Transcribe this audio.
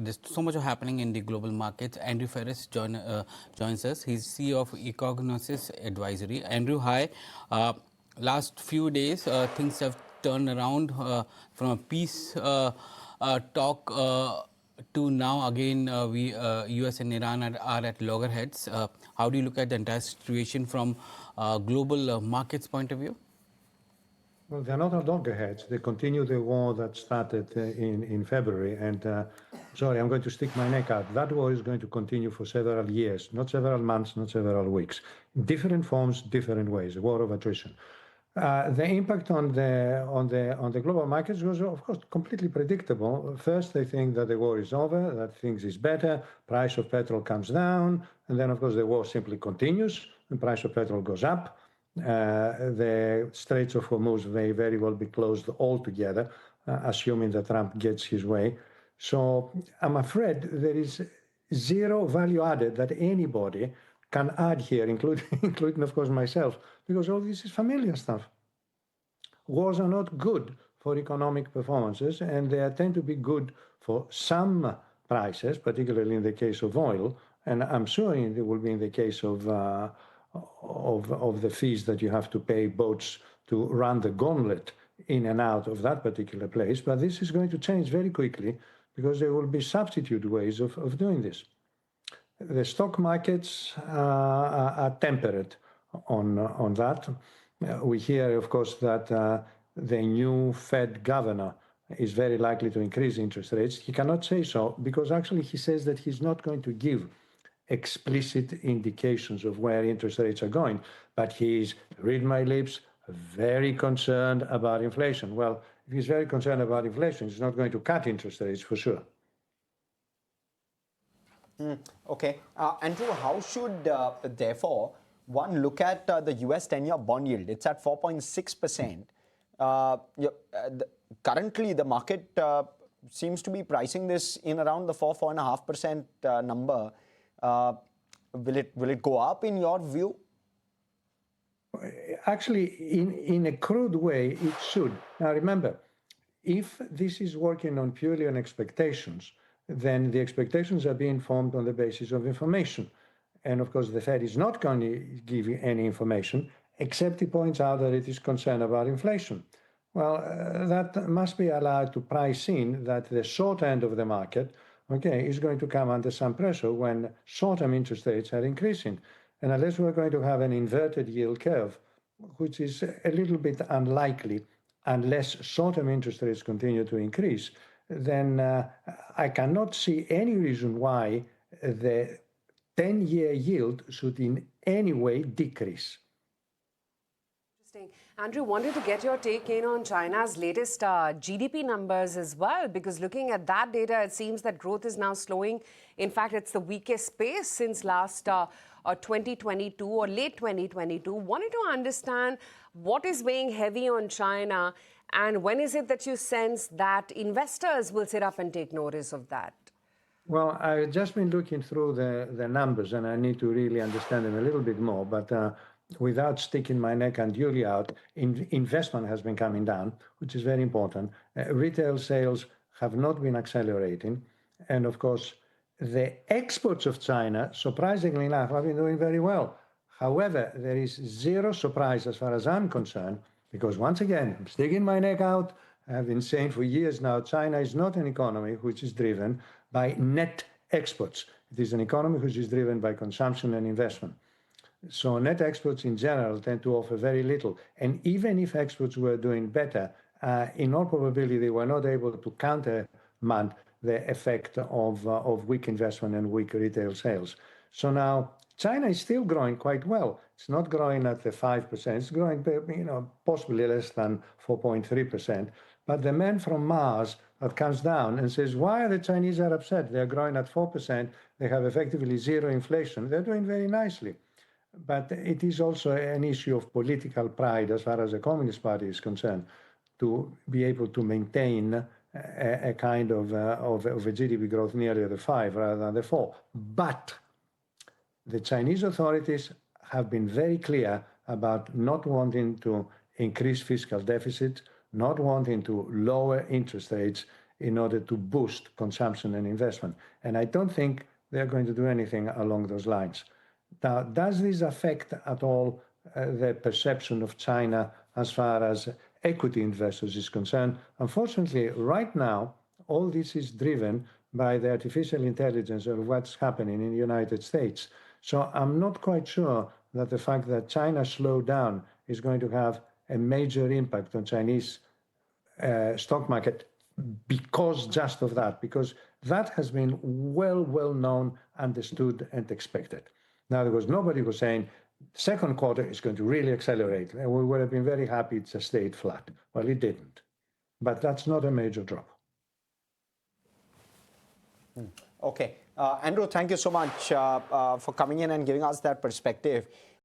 there's so much happening in the global markets. Andrew Freris joins us. He's CEO of Ecognosis Advisory. Andrew, hi. Last few days, things have turned around from a peace talk to now again US and Iran are at loggerheads. How do you look at the entire situation from global markets point of view? Well, they're not at loggerheads. They continue the war that started in February. And sorry, I'm going to stick my neck out. That war is going to continue for several years, not several months, not several weeks. Different forms, different ways. A war of attrition. The impact on the global markets was, of course, completely predictable. First, they think that the war is over, that things is better, price of petrol comes down, and then, of course, the war simply continues, and price of petrol goes up. The Strait of Hormuz may very well be closed altogether, assuming that Trump gets his way. So I'm afraid there is zero value added that anybody can add here, including, of course, myself, because all this is familiar stuff. Wars are not good for economic performances, and they tend to be good for some prices, particularly in the case of oil, and I'm sure it will be in the case of the fees that you have to pay boats to run the gauntlet in and out of that particular place. But this is going to change very quickly because there will be substitute ways of doing this. The stock markets are temperate on that. We hear, of course, that the new Fed governor is very likely to increase interest rates. He cannot say so because actually he says that he's not going to give explicit indications of where interest rates are going, but he's, read my lips, very concerned about inflation. Well, if he's very concerned about inflation, he's not going to cut interest rates for sure. Okay. Andrew, how should, therefore, one look at the US 10-year bond yield? It's at 4.6%. Currently, the market seems to be pricing this in around the 4.5% number. Will it go up in your view? Actually, in a crude way, it should. Now, remember, if this is working on purely on expectations, then the expectations are being formed on the basis of information. And of course, the Fed is not going to give you any information, except he points out that it is concerned about inflation. Well, that must be allowed to price in that the short end of the market, okay, is going to come under some pressure when short-term interest rates are increasing. And unless we're going to have an inverted yield curve, which is a little bit unlikely unless short-term interest rates continue to increase, then I cannot see any reason why the 10-year yield should in any way decrease. Interesting. Andrew, wanted to get your take in on China's latest GDP numbers as well, because looking at that data, it seems that growth is now slowing. In fact, it's the weakest pace since last 2022 or late 2022. Wanted to understand what is weighing heavy on China, and when is it that you sense that investors will sit up and take notice of that? Well, I've just been looking through the numbers, and I need to really understand them a little bit more. But without sticking my neck unduly out, investment has been coming down, which is very important. Retail sales have not been accelerating. And of course, the exports of China, surprisingly enough, have been doing very well. However, there is zero surprise as far as I'm concerned, because once again, I'm sticking my neck out. I've been saying for years now, China is not an economy which is driven by net exports. It is an economy which is driven by consumption and investment. So net exports in general tend to offer very little. And even if exports were doing better, in all probability, they were not able to countermand the effect of weak investment and weak retail sales. So now China is still growing quite well. It's not growing at the 5%. It's growing, possibly less than 4.3%. But the man from Mars that comes down and says, why are the Chinese are upset? They're growing at 4%. They have effectively zero inflation. They're doing very nicely. But it is also an issue of political pride as far as the Communist Party is concerned, to be able to maintain a kind of a GDP growth nearly the 5 rather than the 4. But the Chinese authorities have been very clear about not wanting to increase fiscal deficits, not wanting to lower interest rates, in order to boost consumption and investment. And I don't think they're going to do anything along those lines. Now, does this affect at all the perception of China as far as equity investors is concerned? Unfortunately, right now, all this is driven by the artificial intelligence of what's happening in the United States. So I'm not quite sure that the fact that China slowed down is going to have a major impact on Chinese stock market because just of that, because that has been well known, understood, and expected. Now, nobody was saying second quarter is going to really accelerate, and we would have been very happy it just stayed flat. Well, it didn't. But that's not a major drop. Okay. Andrew, thank you so much for coming in and giving us that perspective.